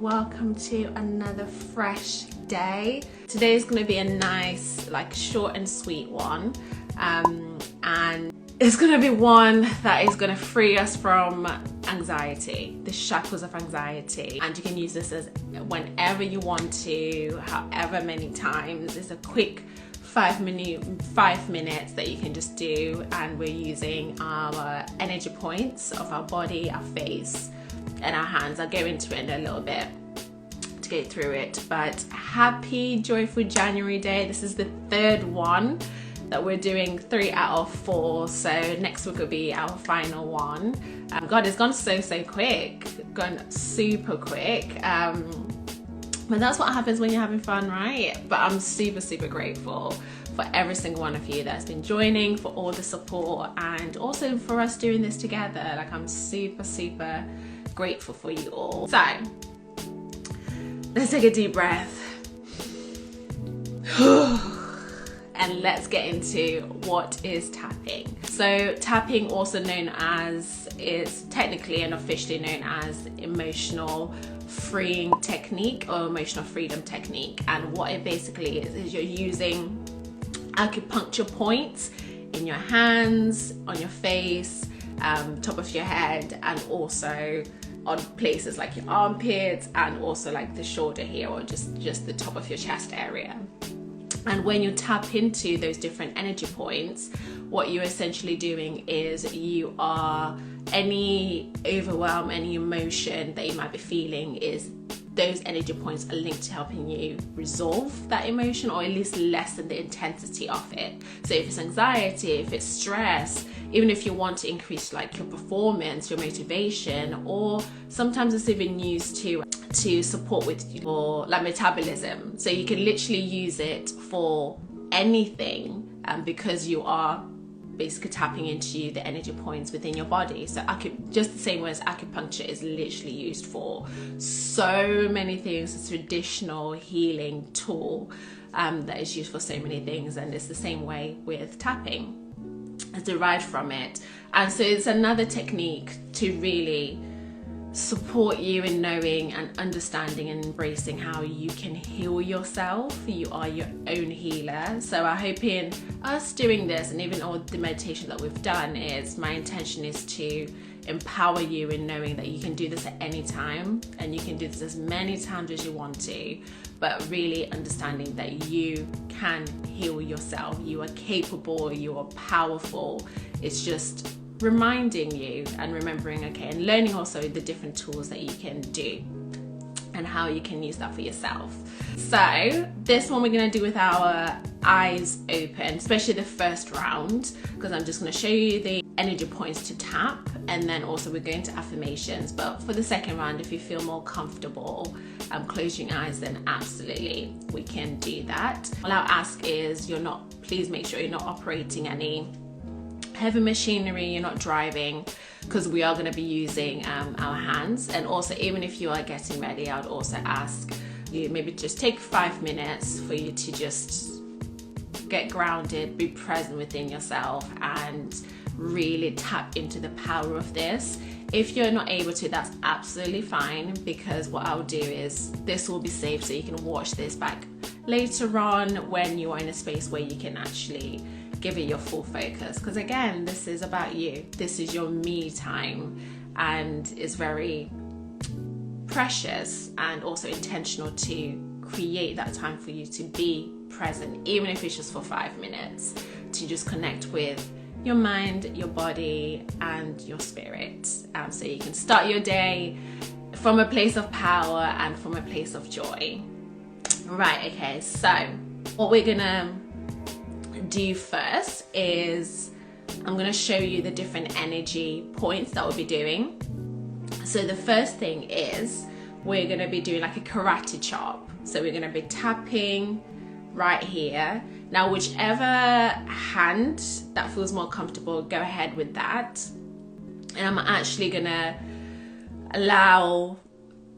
welcome to another fresh day. Today is going to be a nice, like, short and sweet one, and it's going to be one that is going to free us from anxiety, the shackles of anxiety. And you can use this as whenever you want to, however many times. It's a quick 5 minutes that you can just do, and we're using our energy points of our body, our face and our hands. I'll go into it in a little bit to go through it, but happy joyful January day. This is the third one that we're doing, 3 out of 4, so next week will be our final one. God, it's gone so quick, gone super quick, but that's what happens when you're having fun, right? But I'm super grateful for every single one of you that's been joining, for all the support, and also for us doing this together. Like, I'm super grateful for you all. So let's take a deep breath and let's get into what is tapping. So tapping, also known as, is technically and officially known as emotional freeing technique or emotional freedom technique. And what it basically is you're using acupuncture points in your hands, on your face, top of your head, and also on places like your armpits, and also like the shoulder here, or just the top of your chest area. And when you tap into those different energy points, what you're essentially doing is you are, any overwhelm, any emotion that you might be feeling, is those energy points are linked to helping you resolve that emotion, or at least lessen the intensity of it. So if it's anxiety, if it's stress, even if you want to increase like your performance, your motivation, or sometimes it's even used to support with your like metabolism. So you can literally use it for anything, because you are basically tapping into the energy points within your body. So just the same way as acupuncture is literally used for so many things. It's a traditional healing tool that is used for so many things, and it's the same way with tapping. It's derived from it. And so it's another technique to really support you in knowing and understanding and embracing how you can heal yourself. You are your own healer. So I hope in us doing this, and even all the meditation that we've done, is my intention is to empower you in knowing that you can do this at any time, and you can do this as many times as you want to, but really understanding that you can heal yourself. You are capable, you are powerful. It's just reminding you and remembering, okay, and learning also the different tools that you can do and how you can use that for yourself. So this one we're going to do with our eyes open, especially the first round, because I'm just going to show you the energy points to tap, and then also we're going to affirmations. But for the second round, if you feel more comfortable closing your eyes, then absolutely we can do that. All I'll ask is please make sure you're not operating any heavy machinery, you're not driving, because we are going to be using our hands. And also, even if you are getting ready, I would also ask you maybe just take 5 minutes for you to just get grounded, be present within yourself, and really tap into the power of this. If you're not able to, that's absolutely fine, because what I'll do is this will be saved so you can watch this back later on when you are in a space where you can actually give it your full focus. Because again, this is about you. This is your me time, and it's very precious and also intentional to create that time for you to be present, even if it's just for 5 minutes, to just connect with your mind, your body, and your spirit, so you can start your day from a place of power and from a place of joy. Right, okay, so what we're gonna do first is I'm going to show you the different energy points that we'll be doing. So the first thing is we're going to be doing like a karate chop. So we're going to be tapping right here. Now, whichever hand that feels more comfortable, go ahead with that. And I'm actually going to allow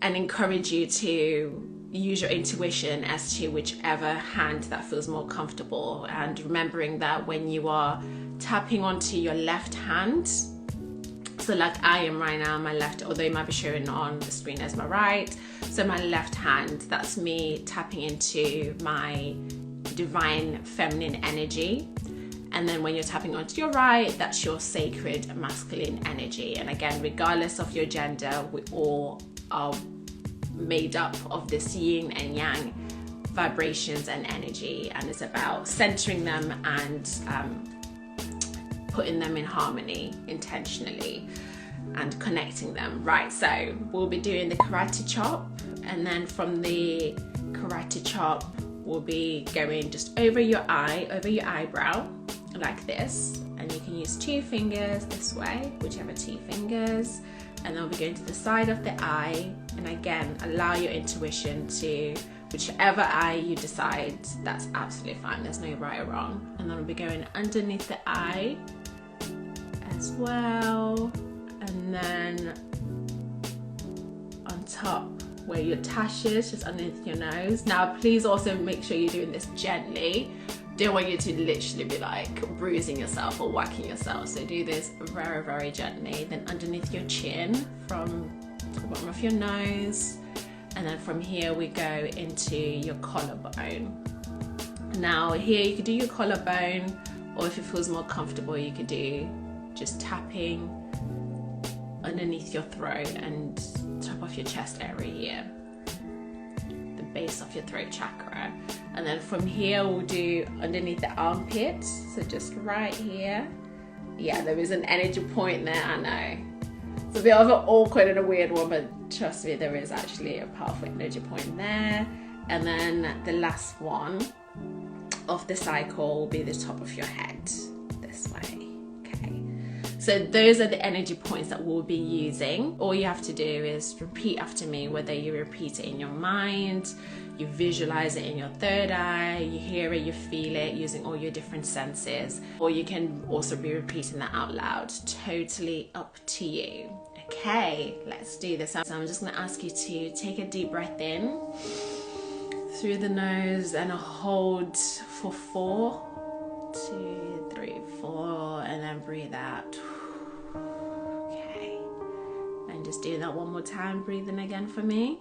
and encourage you to use your intuition as to whichever hand that feels more comfortable, and remembering that when you are tapping onto your left hand, So like I am right now, my left, although it might be showing on the screen as my right, so my left hand, that's me tapping into my divine feminine energy. And then when you're tapping onto your right, that's your sacred masculine energy. And again, regardless of your gender, we all are made up of this yin and yang vibrations and energy, and it's about centering them and putting them in harmony intentionally and connecting them. Right, so we'll be doing the karate chop, and then from the karate chop we'll be going just over your eye, over your eyebrow like this, and you can use 2 fingers this way, whichever 2 fingers, and then we'll be going to the side of the eye, and again allow your intuition to whichever eye you decide, that's absolutely fine, there's no right or wrong. And then we'll be going underneath the eye as well, and then on top where your tash is, just underneath your nose. Now please also make sure you're doing this gently. Don't want you to literally be like bruising yourself or whacking yourself, so do this very, very gently. Then underneath your chin, from the bottom of your nose, and then from here we go into your collarbone. Now here you could do your collarbone, or if it feels more comfortable you could do just tapping underneath your throat and top of your chest area here, the base of your throat chakra. And then from here we'll do underneath the armpit, so just right here. Yeah, there is an energy point there, I know. It's a bit of an awkward and a weird one, but trust me, there is actually a powerful energy point there. And then the last one of the cycle will be the top of your head, this way. Okay, so those are the energy points that we'll be using. All you have to do is repeat after me, whether you repeat it in your mind, you visualize it in your third eye, you hear it, you feel it using all your different senses, or you can also be repeating that out loud. Totally up to you. Okay, let's do this. So I'm just going to ask you to take a deep breath in through the nose and hold for 4, 2, 3, 4, and then breathe out. Okay, and just do that one more time. Breathe in again for me.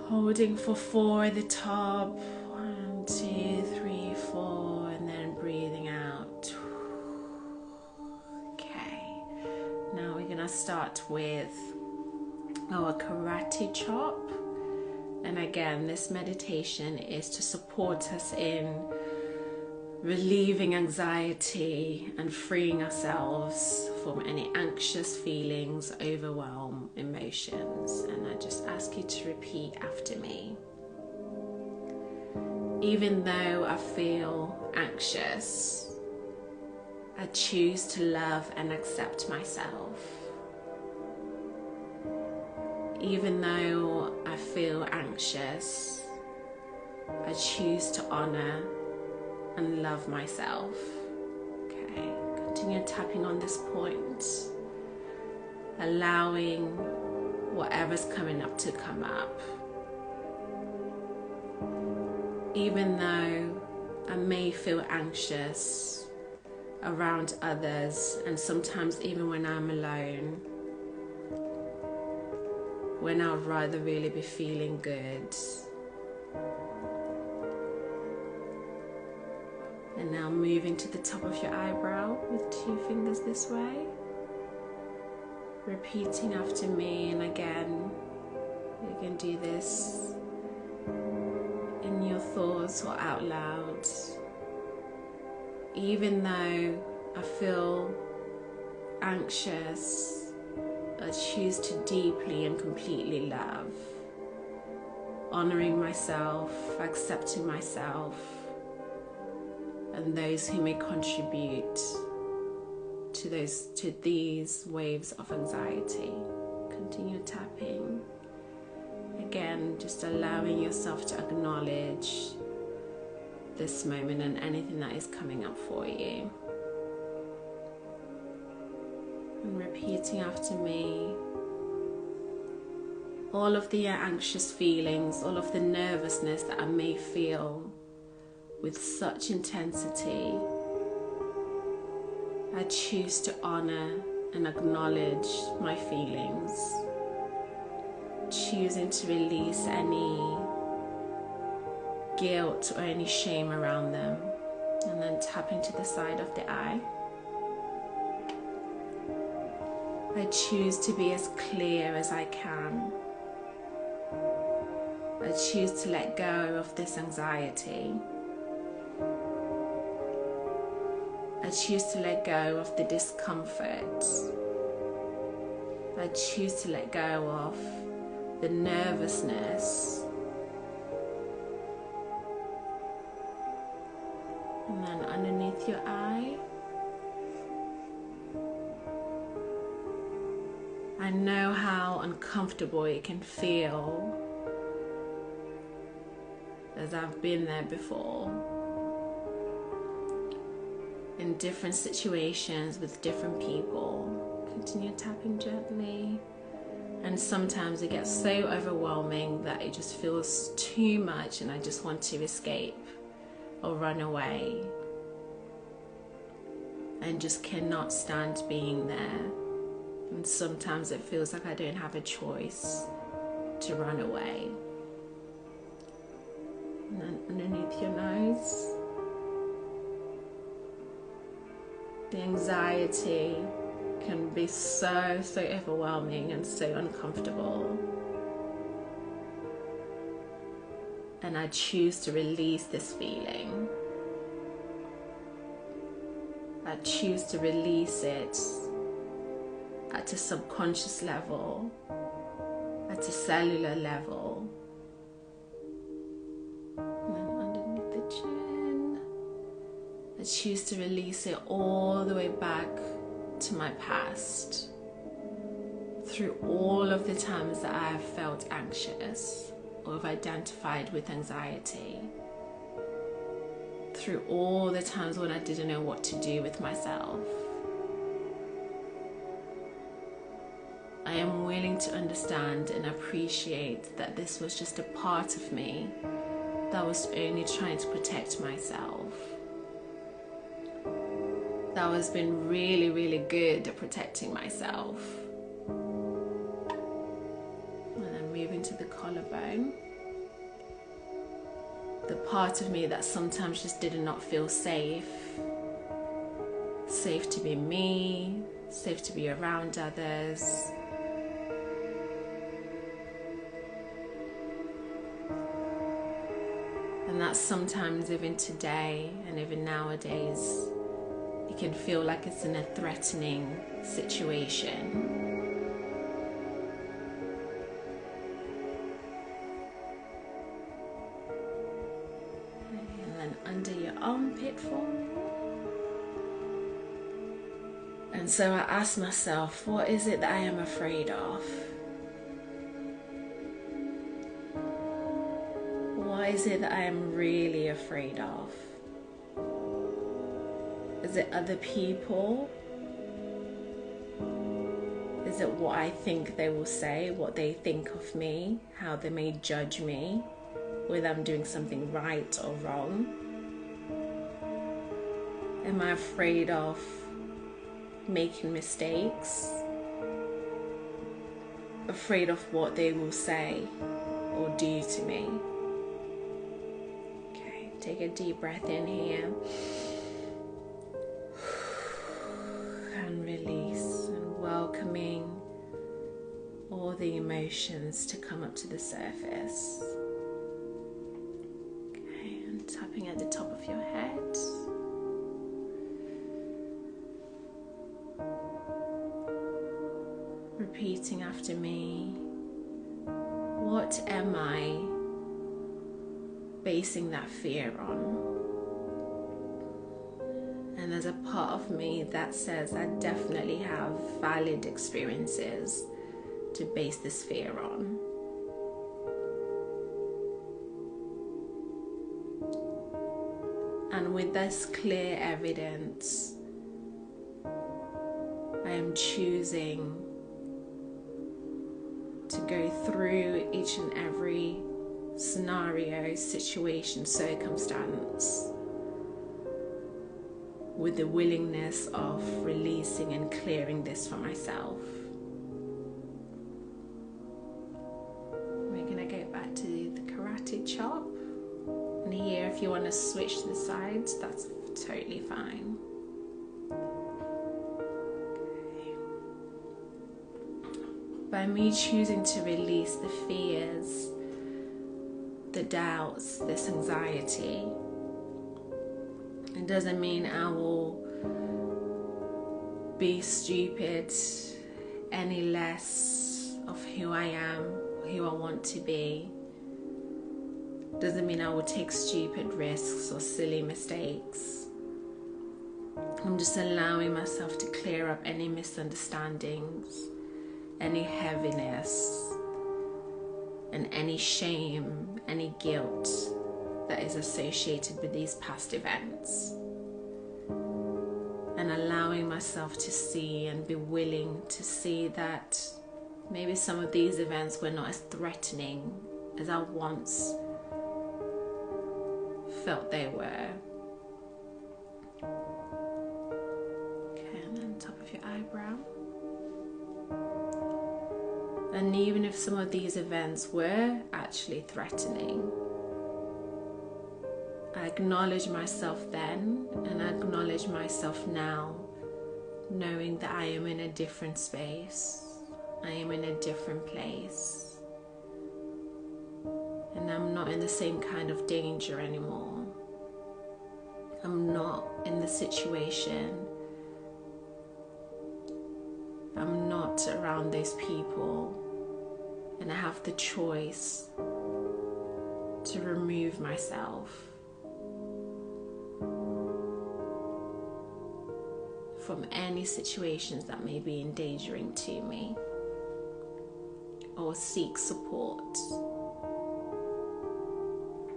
Holding for 4 at the top, 1, 2, 3, 4, and then breathing out. Okay, now we're gonna start with our karate chop. And again, this meditation is to support us in relieving anxiety and freeing ourselves from any anxious feelings, overwhelm, emotions. And I just ask you to repeat after me. Even though I feel anxious, I choose to love and accept myself. Even though I feel anxious, I choose to honor and love myself. Okay, continue tapping on this point, allowing whatever's coming up to come up. Even though I may feel anxious around others, and sometimes even when I'm alone, when I'd rather really be feeling good. And now moving to the top of your eyebrow with 2 fingers this way. Repeating after me, and again, you can do this in your thoughts or out loud. Even though I feel anxious, I choose to deeply and completely love, honoring myself, accepting myself, and those who may contribute to these waves of anxiety. Continue tapping. Again, just allowing yourself to acknowledge this moment and anything that is coming up for you. And repeating after me. All of the anxious feelings, all of the nervousness that I may feel with such intensity, I choose to honor and acknowledge my feelings, choosing to release any guilt or any shame around them, and then tapping to the side of the eye. I choose to be as clear as I can. I choose to let go of this anxiety. I choose to let go of the discomfort. I choose to let go of the nervousness. And then underneath your eye, I know how uncomfortable it can feel, as I've been there before, in different situations with different people. Continue tapping gently. And sometimes it gets so overwhelming that it just feels too much and I just want to escape or run away, and just cannot stand being there. And sometimes it feels like I don't have a choice to run away. And then underneath your nose, the anxiety can be so overwhelming and so uncomfortable. And I choose to release this feeling. I choose to release it at a subconscious level, at a cellular level. And then underneath the chin, I choose to release it all the way back to my past, through all of the times that I have felt anxious or have identified with anxiety, through all the times when I didn't know what to do with myself. I am willing to understand and appreciate that this was just a part of me that was only trying to protect myself, that was been really good at protecting myself. And then moving to the collarbone, the part of me that sometimes just did not feel safe to be me, safe to be around others. And that sometimes, even today and even nowadays, it can feel like it's in a threatening situation. And then under your armpit for me. And so I ask myself, what is it that I am afraid of? What is it that I am really afraid of? Is it other people? Is it what I think they will say, what they think of me, how they may judge me, whether I'm doing something right or wrong? Am I afraid of making mistakes? Afraid of what they will say or do to me? Okay, take a deep breath in here. And release, and welcoming all the emotions to come up to the surface. Okay, and tapping at the top of your head. Repeating after me. What am I basing that fear on? And there's a part of me that says I definitely have valid experiences to base this fear on. And with this clear evidence, I am choosing to go through each and every scenario, situation, circumstance with the willingness of releasing and clearing this for myself. We're going to go back to the karate chop. And here, if you want to switch to the sides, that's totally fine. Okay. By me choosing to release the fears, the doubts, this anxiety, it doesn't mean I will be stupid any less of who I am, who I want to be. Doesn't mean I will take stupid risks or silly mistakes. I'm just allowing myself to clear up any misunderstandings, any heaviness, and any shame, any guilt that is associated with these past events. And allowing myself to see and be willing to see that maybe some of these events were not as threatening as I once felt they were. Okay, and then top of your eyebrow. And even if some of these events were actually threatening, I acknowledge myself then, and I acknowledge myself now, knowing that I am in a different space, I am in a different place, and I'm not in the same kind of danger anymore. I'm not in the situation, I'm not around those people, and I have the choice to remove myself from any situations that may be endangering to me, or seek support.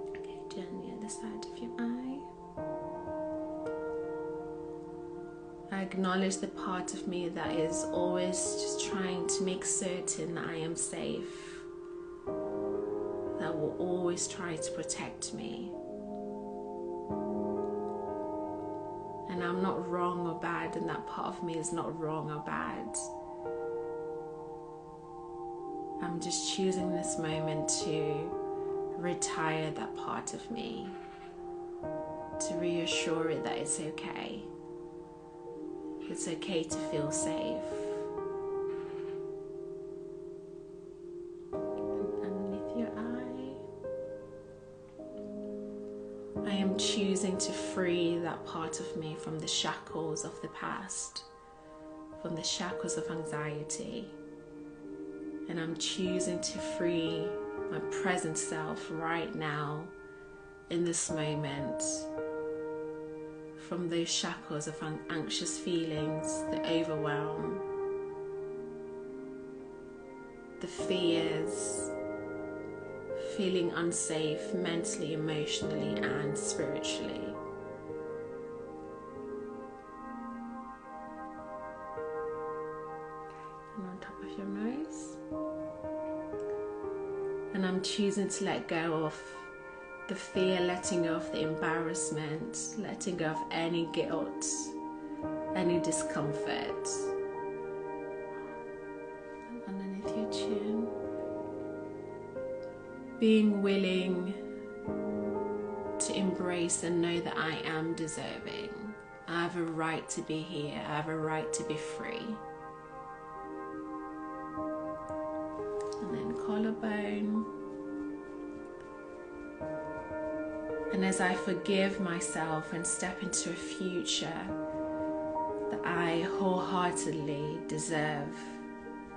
Okay, turn the other side of your eye. I acknowledge the part of me that is always just trying to make certain that I am safe, that will always try to protect me. And I'm not wrong or bad, and that part of me is not wrong or bad. I'm just choosing this moment to retire that part of me, to reassure it that it's okay. It's okay to feel safe. And underneath your eye, I am choosing to free that part of me from the shackles of the past, from the shackles of anxiety. And I'm choosing to free my present self right now, in this moment, from those shackles of anxious feelings, the overwhelm, the fears, feeling unsafe mentally, emotionally, and spiritually. And on top of your nose. And I'm choosing to let go of the fear, letting go of the embarrassment, letting go of any guilt, any discomfort. Underneath your chin. Being willing to embrace and know that I am deserving. I have a right to be here. I have a right to be free. And then collarbone. And as I forgive myself and step into a future that I wholeheartedly deserve,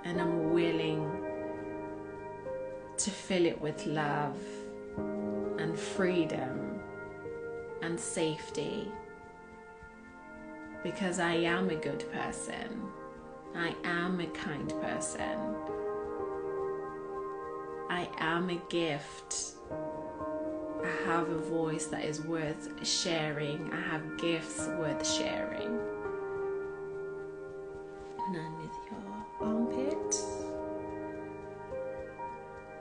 and I'm willing to fill it with love and freedom and safety, because I am a good person, I am a kind person, I am a gift. I have a voice that is worth sharing. I have gifts worth sharing. And underneath your armpit.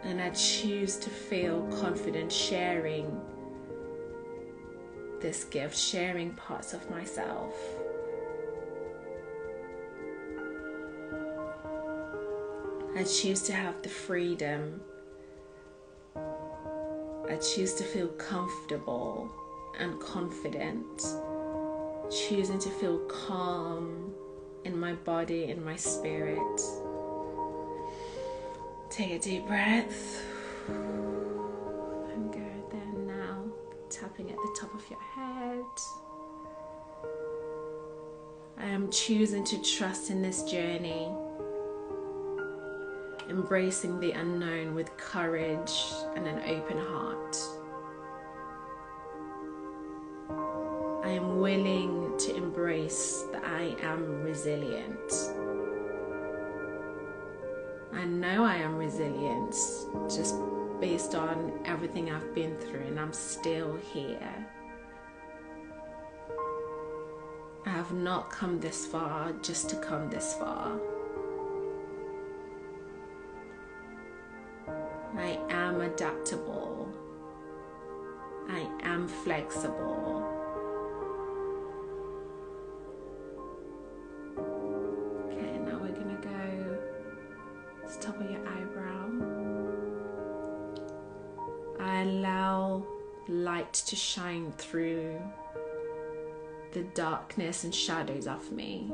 And I choose to feel confident sharing this gift, sharing parts of myself. I choose to have the freedom. I choose to feel comfortable and confident, choosing to feel calm in my body, in my spirit. Take a deep breath. And go there now, tapping at the top of your head. I am choosing to trust in this journey, embracing the unknown with courage and an open heart. I am willing to embrace that I am resilient. I know I am resilient just based on everything I've been through, and I'm still here. I have not come this far just to come this far. I am adaptable. I am flexible. Okay, now we're gonna go to the top of your eyebrow. I allow light to shine through the darkness and shadows of me.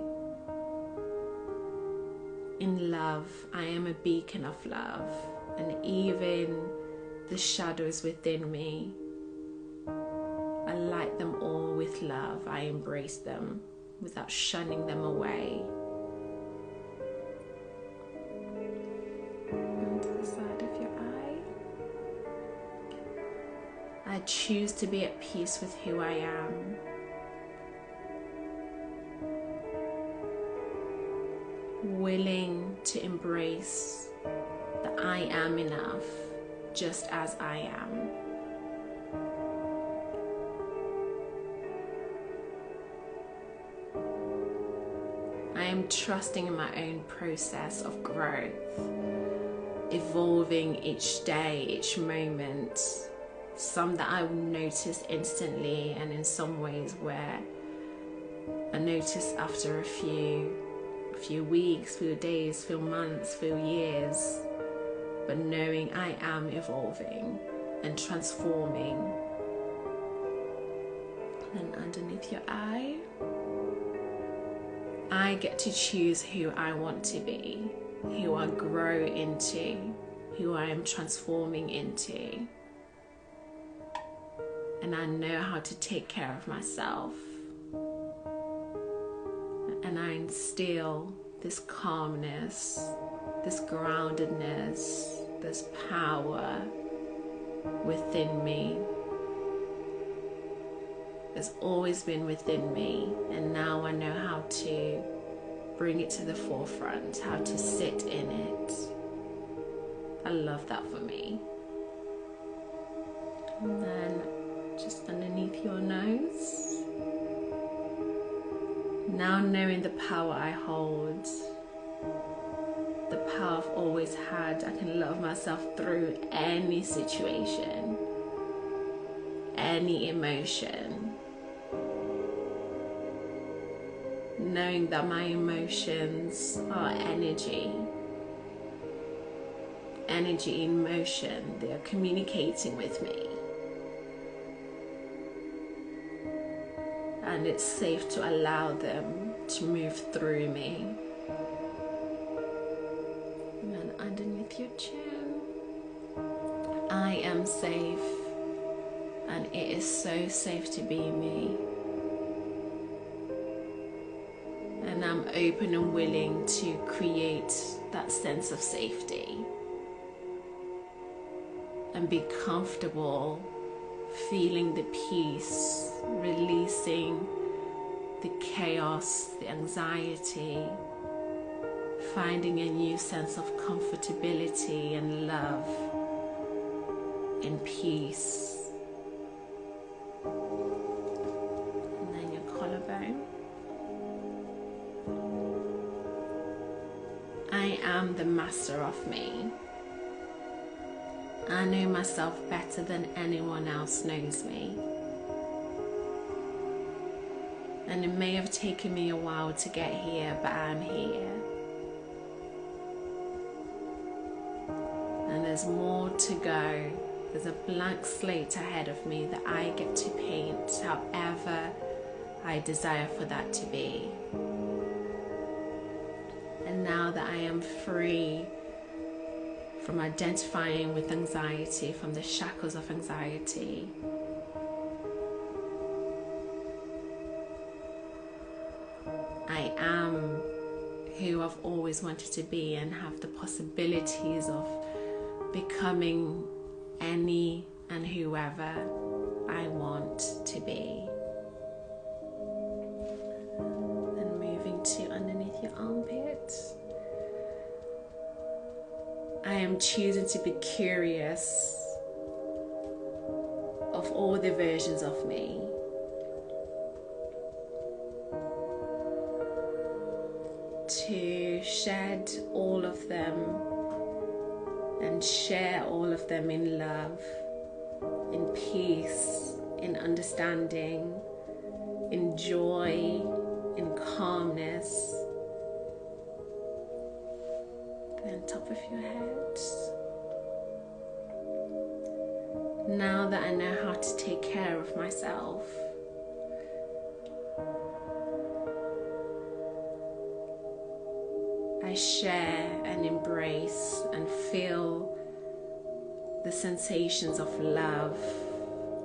In love, I am a beacon of love. And even the shadows within me, I light them all with love. I embrace them without shunning them away. And to the side of your eye, I choose to be at peace with who I am. Willing to embrace that I am enough just as I am. I am trusting in my own process of growth, evolving each day, each moment. Some that I will notice instantly, and in some ways where I notice after a few weeks, few days, few months, few years. But knowing I am evolving and transforming. And underneath your eye, I get to choose who I want to be, who I grow into, who I am transforming into. And I know how to take care of myself. And I instill this calmness, this groundedness, this power within me. It's always been within me, and now I know how to bring it to the forefront, how to sit in it. I love that for me. And then just underneath your nose, now knowing the power I hold, the power I've always had, I can love myself through any situation, any emotion. Knowing that my emotions are energy in motion, they are communicating with me. And it's safe to allow them to move through me. And then underneath your chin, I am safe, and it is so safe to be me. And I'm open and willing to create that sense of safety and be comfortable feeling the peace, releasing the chaos, the anxiety, finding a new sense of comfortability and love and peace. And then your collarbone. I am the master of me. I know myself better than anyone else knows me. And it may have taken me a while to get here, but I'm here. And there's more to go. There's a blank slate ahead of me that I get to paint however I desire for that to be. And now that I am free from identifying with anxiety, from the shackles of anxiety, I am who I've always wanted to be and have the possibilities of becoming any and whoever I want to be. And moving to underneath your armpit. I am choosing to be curious of all the versions of me. To shed all of them and share all of them in love, in peace, in understanding, in joy, in calmness. Then top of your head. Now that I know how to take care of myself, I share and embrace and feel the sensations of love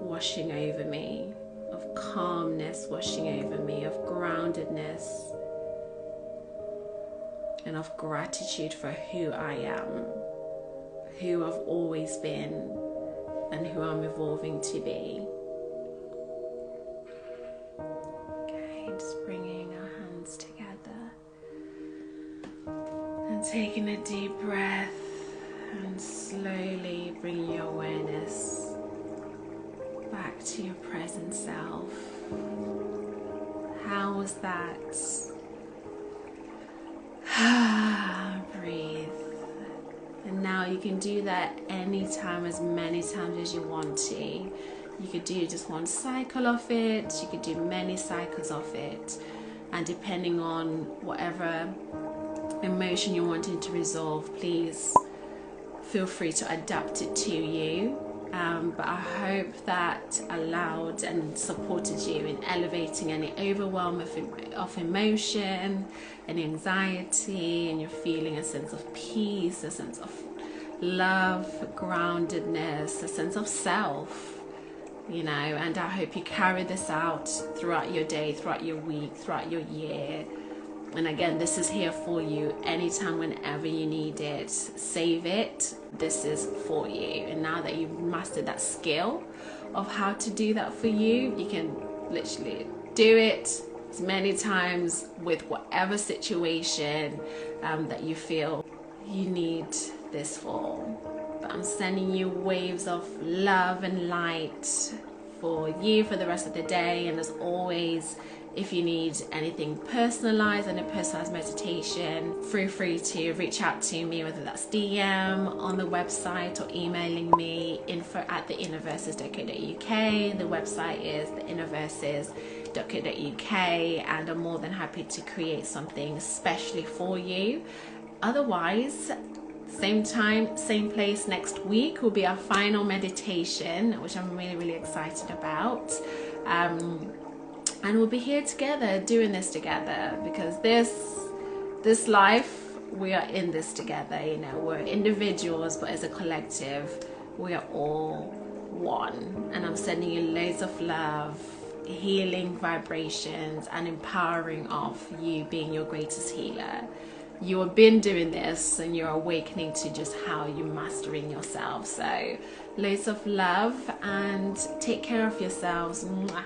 washing over me, of calmness washing over me, of groundedness, and of gratitude for who I am, who I've always been, and who I'm evolving to be. Okay, just bringing our hands together. And taking a deep breath and slowly bringing your awareness back to your present self. How was that? Breathe. And now you can do that anytime, as many times as you want to. You could do just one cycle of it, you could do many cycles of it, and depending on whatever emotion you're wanting to resolve, please feel free to adapt it to you. But I hope that allowed and supported you in elevating any overwhelm of emotion and anxiety, and you're feeling a sense of peace, a sense of love, groundedness, a sense of self, and I hope you carry this out throughout your day, throughout your week, throughout your year. And again, this is here for you anytime, whenever you need it. Save it. This is for you. And now that you've mastered that skill of how to do that for you, you can literally do it as many times with whatever situation that you feel you need this for. But I'm sending you waves of love and light for you for the rest of the day. And as always, if you need anything personalized and a personalized meditation, feel free to reach out to me, whether that's DM on the website or emailing me info@theinnerverses.co.uk. The website is theinnerverses.co.uk, and I'm more than happy to create something especially for you. Otherwise, same time, same place next week will be our final meditation, which I'm really, really excited about. And we'll be here together, doing this together, because this life, we are in this together. We're individuals, but as a collective, we are all one. And I'm sending you loads of love, healing vibrations, and empowering of you being your greatest healer. You have been doing this, and you're awakening to just how you're mastering yourself. So loads of love, and take care of yourselves. Mwah.